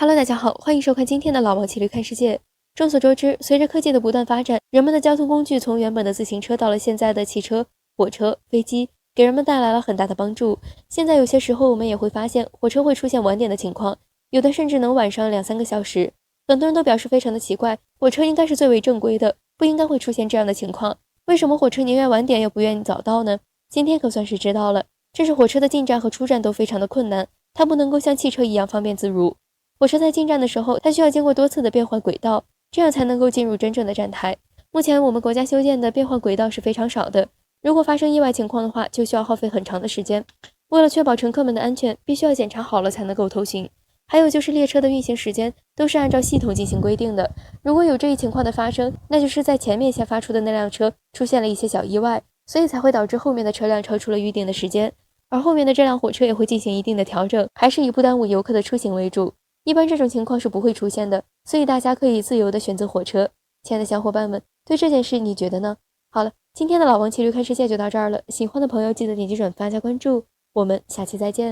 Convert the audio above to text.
Hello，大家好，欢迎收看今天的老王骑驴看世界。众所周知，随着科技的不断发展，人们的交通工具从原本的自行车到了现在的汽车、火车、飞机，给人们带来了很大的帮助。现在有些时候，我们也会发现火车会出现晚点的情况，有的甚至能晚上2、3个小时。很多人都表示非常的奇怪，火车应该是最为正规的，不应该会出现这样的情况。为什么火车宁愿晚点也不愿意早到呢？今天可算是知道了，这是火车的进站和出站都非常的困难，它不能够像汽车一样方便自如。火车在进站的时候，它需要经过多次的变换轨道，这样才能够进入真正的站台。目前我们国家修建的变换轨道是非常少的，如果发生意外情况的话，就需要耗费很长的时间。为了确保乘客们的安全，必须要检查好了才能够通行。还有就是列车的运行时间都是按照系统进行规定的，如果有这一情况的发生，那就是在前面先发出的那辆车出现了一些小意外，所以才会导致后面的车辆超出了预定的时间，而后面的这辆火车也会进行一定的调整，还是以不耽误游客的出行为主。一般这种情况是不会出现的，所以大家可以自由的选择火车。亲爱的小伙伴们，对这件事你觉得呢？好了，今天的老王骑驴看世界就到这儿了，喜欢的朋友记得点击转发加关注，我们下期再见。